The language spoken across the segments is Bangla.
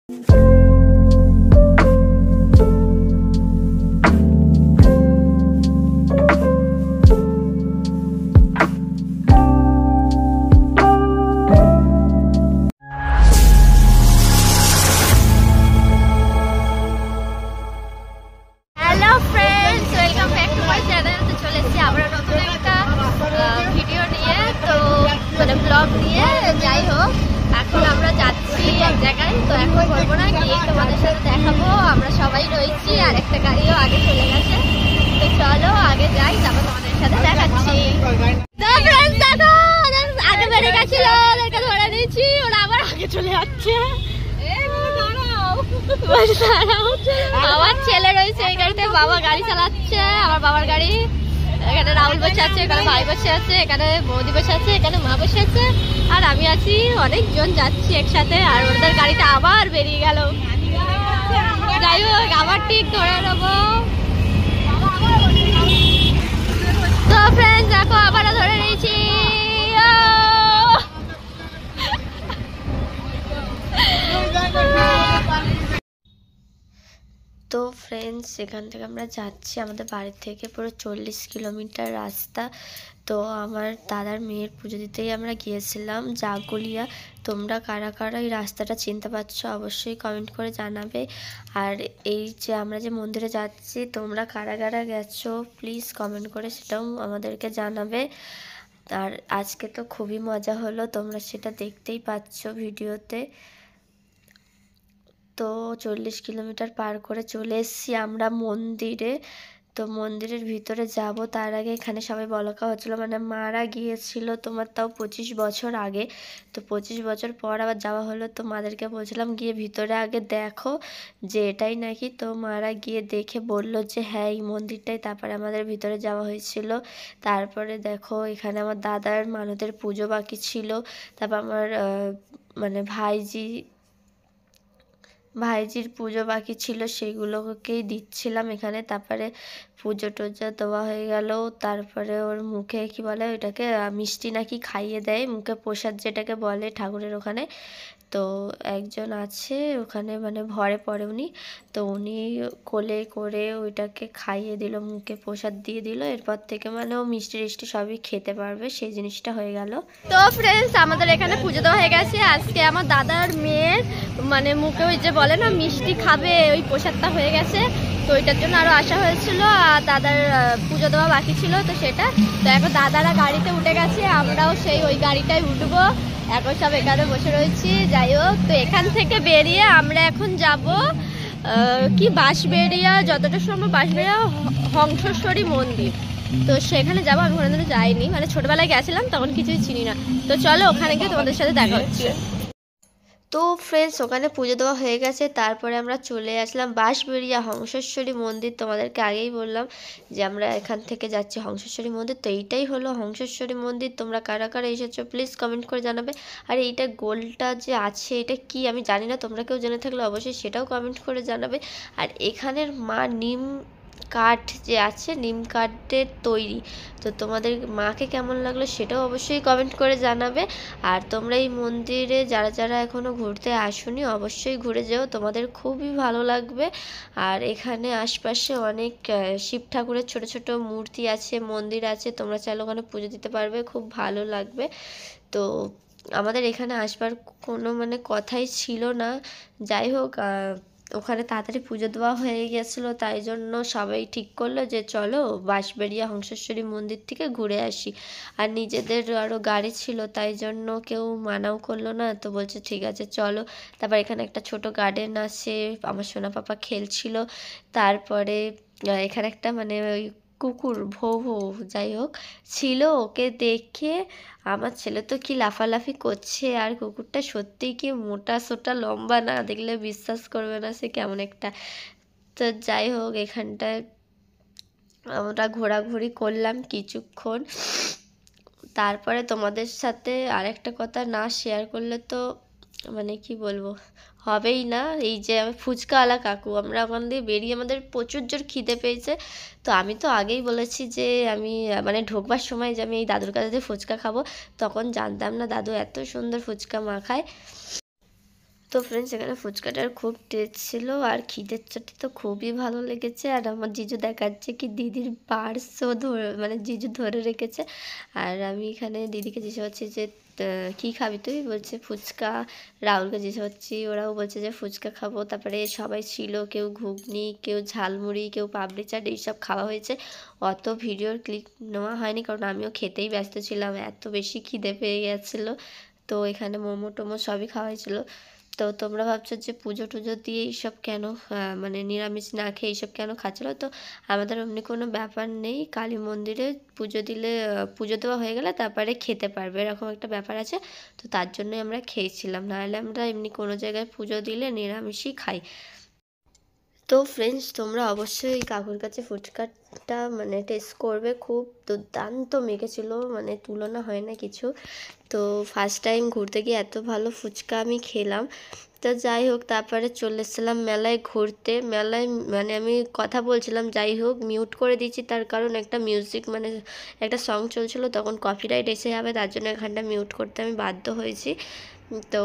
আমার ছেলে রয়েছে এই গাড়িতে, বাবা গাড়ি চালাচ্ছে, আমার বাবার গাড়ি। এখানে রাহুল বসে আছে, এখানে ভাই বসে আছে, এখানে বৌদি বসে আছে, এখানে মা বসে আছে, আর আমি আছি। অনেকজন যাচ্ছি একসাথে, আর ওদের গাড়িটা আবার বেরিয়ে গেল। যাই হোক, আবার ঠিক ধরে নেবো। তো ফ্রেন্ড দেখো, আবারও ধরে নিয়েছি। তো ফ্রেন্ডস, এখান থেকে আমরা যাচ্ছি আমাদের বাড়ি থেকে পুরো 40 কিলোমিটার রাস্তা। তো আমার দাদার মেয়ের পুজো দিতেই আমরা গিয়েছিলাম জাগুলিয়া। তোমরা কারা কারা এই রাস্তাটা চিনতে পারছো অবশ্যই কমেন্ট করে জানাবে। আর এই যে আমরা যে মন্দিরে যাচ্ছি, তোমরা কারা কারা গেছো প্লিজ কমেন্ট করে সেটাও আমাদেরকে জানাবে। আর আজকে তো খুবই মজা হলো, তোমরা সেটা দেখতেই পাচ্ছ ভিডিওতে। তো 40 কিলোমিটার পার করে চলে এসেছি আমরা মন্দিরে। তো মন্দিরের ভিতরে যাব তার আগে এখানে সবাই বলাকা হচ্ছিলো, মানে মারা গিয়েছিল তোমার তাও 25 বছর আগে। তো 25 বছর পর আবার যাওয়া হলো। তো মাদেরকে বলছিলাম গিয়ে ভিতরে আগে দেখো যে এটাই নাকি। তো মারা গিয়ে দেখে বলল যে হ্যাঁ এই মন্দিরটাই। তারপরে আমাদের ভিতরে যাওয়া হয়েছিল। তারপরে দেখো এখানে আমার দাদার মানতের পুজো বাকি ছিল। তারপর আমার মানে ভাইজির পুজো বাকি ছিল, সেগুলোকেই দিচ্ছিলাম এখানে। তারপরে পুজো টুজো দেওয়া হয়ে গেল। তারপরে ওর মুখে কি বলে ওইটাকে, মিষ্টি নাকি খাইয়ে দেয়, মুখে প্রসাদ যেটাকে বলে ঠাকুরের ওখানে। তো একজন আছে ওখানে, মানে ভরে পড়ে উনি। তো উনি কোলে করে ওইটাকে খাইয়ে দিল, মুখে প্রসাদ দিয়ে দিল। এরপর থেকে মানে ও মিষ্টি টিষ্টি সবই খেতে পারবে, সেই জিনিসটা হয়ে গেল। তো ফ্রেন্ডস, আমাদের এখানে পুজো দেওয়া হয়ে গেছে। আজকে আমার দাদার মেয়ের মানে মুখে ওই যে বলে না মিষ্টি খাবে, ওই প্রসাদটা হয়ে গেছে। তো ওইটার জন্য আরও আসা হয়েছিল, আর দাদার পুজো দেওয়া বাকি ছিল তো সেটা। তো এখন দাদারা গাড়িতে উঠে গেছে, আমরাও সেই ওই গাড়িটায় উঠবো। এখন সব এখানে বসে রয়েছি। যাই হোক, তো এখান থেকে বেরিয়ে আমরা এখন যাব কি বাঁশবেড়িয়া, যতটা সম্ভব বাঁশবেড়িয়া হংসেশ্বরী মন্দির। তো সেখানে যাবো। আমি ওখানে যাইনি, মানে ছোটবেলায় গেছিলাম, তখন কিছুই চিনি না। তো চলো ওখানে গিয়ে তোমাদের সাথে দেখা হচ্ছে। তো ফ্রেন্ডস, ওখানে পুজো দেওয়া হয়ে গেছে। তারপরে আমরা চলে আসলাম বাঁশবেড়িয়া হংসেশ্বরী মন্দির। তোমাদেরকে আগেই বললাম যে আমরা এখান থেকে যাচ্ছি হংসেশ্বরী মন্দির। তো এইটাই হলো হংসেশ্বরী মন্দির। তোমরা কারা কারা এসেছো প্লিজ কমেন্ট করে জানাবে। আর এইটা গোলটা যে আছে এটা কি আমি জানি না, তোমরা কেউ জেনে থাকলে অবশ্যই সেটাও কমেন্ট করে জানাবে। আর এখানের মা নিম কাঠ যে আছে, নিম কাঠের তৈরি। তো তোমাদের মাকে কেমন লাগলো সেটাও অবশ্যই কমেন্ট করে জানাবে। আর তোমরা এই মন্দিরে যারা যারা এখনও ঘুরতে আসোনি অবশ্যই ঘুরে যেও, তোমাদের খুবই ভালো লাগবে। আর এখানে আশপাশে অনেক শিব ঠাকুরের ছোট ছোট মূর্তি আছে, মন্দির আছে, তোমরা চাইলে ওখানে পুজো দিতে পারবে, খুব ভালো লাগবে। তো আমাদের এখানে আসবার কোনো মানে কথাই ছিল না। যাই হোক, ওখানে তাড়াতাড়ি পুজো দেওয়া হয়ে গেছিলো, তাই জন্য সবাই ঠিক করলো যে চলো বাঁশবেড়িয়া হংসেশ্বরী মন্দির থেকে ঘুরে আসি। আর নিজেদের আরও গাড়ি ছিল, তাই জন্য কেউ মানাও করলো না। তো বলছে ঠিক আছে চলো। তারপর এখানে একটা ছোট গার্ডেন আছে, আমার সোনা পাপা খেলছিল। তারপরে এখানে একটা মানে ওই কুকুর ভৌ ভৌ যাই হোক ছিল, ওকে দেখে আমার ছেলে তো কি লাফালাফি করছে। আর কুকুরটা সত্যিই কি মোটা সোটা লম্বা, না দেখলে বিশ্বাস করবে না সে কেমন একটা। তো যাই হোক, এখানটায় আমরা ঘোরাঘুরি করলাম কিছুক্ষণ। তারপরে তোমাদের সাথে আরেকটা কথা না শেয়ার করলে তো মানে কি বলবো হবেই না। এই যে আমি ফুচকাওয়ালা কাকু, আমরা ওখান দিয়ে বেরিয়ে আমাদের প্রচুর জোর খিদে পেয়েছে। তো আমি তো আগেই বলেছি যে আমি মানে ঢোকবার সময় যে আমি এই দাদুর কাছে যে ফুচকা খাবো, তখন জানতাম না দাদু এত সুন্দর ফুচকা মাখায়। তো ফ্রেন্ডস এখানে ফুচকাটার খুব টেস্ট ছিল আর খিদের চোটে তো খুবই ভালো লেগেছে। আর আমার জিজু দেখাচ্ছে কি দিদির পার্সও ধরে মানে জিজু ধরে রেখেছে। আর আমি এখানে দিদিকে জিজ্ঞেস করছি যে কী খাবি তুই, বলছে ফুচকা। রাহুলকে জিজ্ঞেস করছি, ওরাও বলছে যে ফুচকা খাবো। তারপরে সবাই ছিল, কেউ ঘুগনি, কেউ ঝালমুড়ি, কেউ পাপড়ি চাট, এইসব খাওয়া হয়েছে। অত ভিডিওর ক্লিক নেওয়া হয়নি কারণ আমিও খেতেই ব্যস্ত ছিলাম, এত বেশি খিদে পেয়ে গেছিলো। তো এখানে মোমো টোমো সবই খাওয়া হয়েছিলো। তো তোমরা ভাবছো যে পুজো টুজো দিয়ে এইসব কেন মানে নিরামিষ না খেয়ে এইসব কেন খাচ্ছিলো, তো আমাদের এমনি কোনো ব্যাপার নেই। কালী মন্দিরে পুজো দিলে পুজো দেওয়া হয়ে গেলে তারপরে খেতে পারবে, এরকম একটা ব্যাপার আছে। তো তার জন্যই আমরা খেয়েছিলাম, নাহলে আমরা এমনি কোনো জায়গায় পুজো দিলে নিরামিষই খাই। তো ফ্রেন্ডস তোমরা অবশ্যই এই কাকুর কাছে ফুচকাটা মানে টেস্ট করবে, খুব দুর্দান্ত মেখেছিল, মানে তুলনা হয় না কিছু। তো ফার্স্ট টাইম ঘুরতে গিয়ে এত ভালো ফুচকা আমি খেলাম। তো যাই হোক, তারপরে চলে এসেছিলাম মেলায় ঘুরতে। মেলায় মানে আমি কথা বলছিলাম, যাই হোক মিউট করে দিয়েছি, তার কারণ একটা মিউজিক মানে একটা সং চলছিল, তখন কপিরাইট এসে যাবে, তার জন্য এখানটা মিউট করতে আমি বাধ্য হয়েছি। তো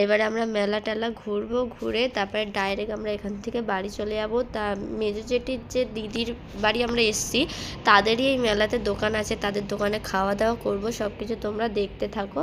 এবারে আমরা মেলা টেলা ঘুরবো, ঘুরে তারপরে ডাইরেক্ট আমরা এখান থেকে বাড়ি চলে যাবো। তা মেজো জেঠির যে দিদির বাড়ি আমরা এসছি, তাদেরই এই মেলাতে দোকান আছে, তাদের দোকানে খাওয়া দাওয়া করবো, সব কিছু তোমরা দেখতে থাকো।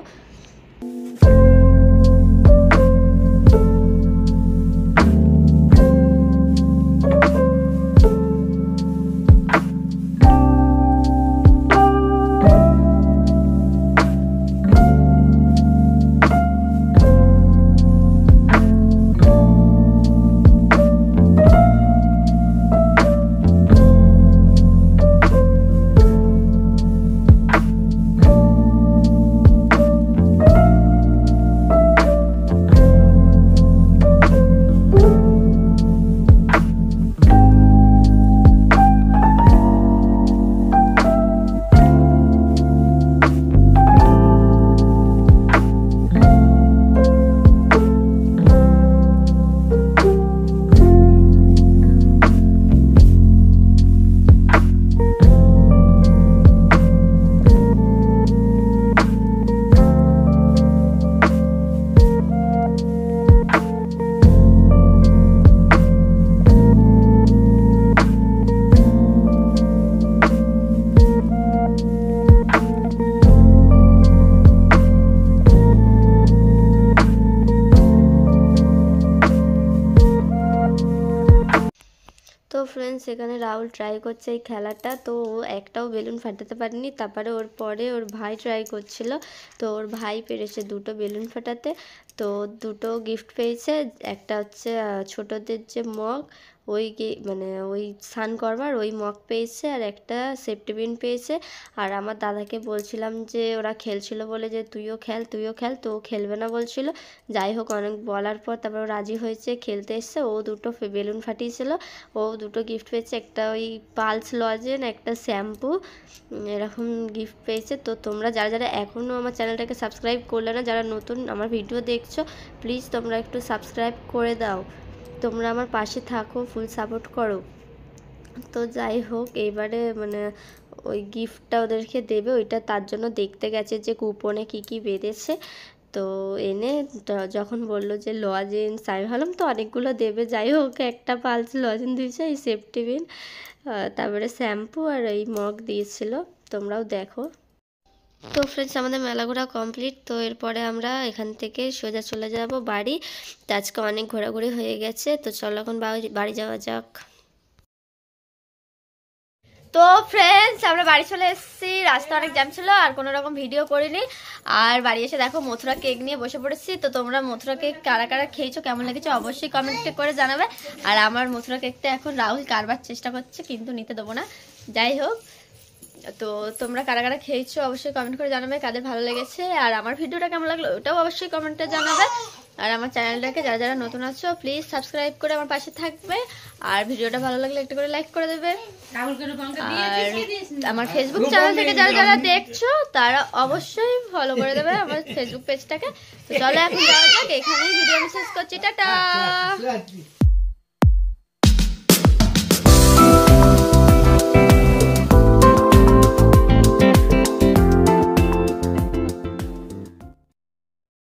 তো ফ্রেন্ডস এখানে রাহুল ট্রাই করছে এই খেলাটা, তো ও একটাও বেলুন ফাটাতে পারেনি। তারপরে ওর পরে ওর ভাই ট্রাই করছিল, তো ওর ভাই পেরেছে দুটো বেলুন ফাটাতে, তো দুটো গিফট পেয়েছে। একটা হচ্ছে ছোটদের যে মগ, ওই মানে ওই স্নান করবার ওই মগ পেয়েছে, আর একটা সেফটি পিন পেয়েছে। আর আমার দাদাকে বলছিলাম যে ওরা খেলছিল বলে যে তুইও খেল তুইও খেল, তো ও খেলবে না বলছিল। যাই হোক অনেক বলার পর তারপর ও রাজি হয়েছে, খেলতে এসছে। ও দুটো বেলুন ফাটিয়েছিল, ও দুটো গিফট পেয়েছে, একটা ওই পালস লজেন, একটা শ্যাম্পু, এরকম গিফট পেয়েছে। তো তোমরা যারা যারা এখনও আমার চ্যানেলটাকে সাবস্ক্রাইব করলে না, যারা নতুন আমার ভিডিও দেখছো, প্লিজ তোমরা একটু সাবস্ক্রাইব করে দাও, তোমরা আমার পাশে থাকো, ফুল সাপোর্ট করো। তো যাই হোক এইবারে মানে ওই গিফটটা ওদেরকে দেবে, ওইটা তার জন্য দেখতে গেছে যে কুপনে কী কী বেঁধেছে। তো এনে যখন বললো যে লজেন্স, আমি ভাবলাম তো অনেকগুলো দেবে। যাই হোক একটা পালস লজেন্স দিয়েছে, এই সেফটি পিন, তারপরে শ্যাম্পু আর এই মগ দিয়েছিল, তোমরাও দেখো। তো ফ্রেন্ডস আমাদের মেলা ঘোরা কমপ্লিট। তো এরপরে আমরা এখান থেকে সোজা চলে যাব বাড়ি। তো আজকে অনেক ঘোরাঘুরি হয়ে গেছে, তো চলো এখন বাড়ি যাওয়া যাক। তো ফ্রেন্ডস আমরা বাড়ি চলে এসেছি, রাস্তা অনেক জ্যাম ছিল আর কোনো রকম ভিডিও করিনি। আর বাড়ি এসে দেখো মথুরা কেক নিয়ে বসে পড়েছি। তো তোমরা মথুরা কেক কারা কারা খেয়েছো, কেমন লেগেছে অবশ্যই কমেন্টে করে জানাবে। আর আমার মথুরা কেকটা এখন রাহুল কারবার চেষ্টা করছে, কিন্তু নিতে দেবো না। যাই হোক, তো তোমরা কারা কারা খেয়েছো অবশ্যই কমেন্ট করে জানাবে, কাদের ভালো লেগেছে। আর আমার ভিডিওটা কেমন লাগলো ওটাও অবশ্যই কমেন্টে জানাবে। আর আমার চ্যানেলটাকে যারা যারা নতুন আছো প্লিজ সাবস্ক্রাইব করে আমার পাশে থাকবে। আর ভিডিওটা ভালো লাগলে একটা করে লাইক করে দেবে। আর আমার ফেসবুক চ্যানেল থেকে যারা যারা দেখছো তারা অবশ্যই ফলো করে দেবে আমার ফেসবুক পেজটাকে। তো চলো এখন যাওয়া যাক, এখানেই ভিডিও শেষ করছি, টাটা।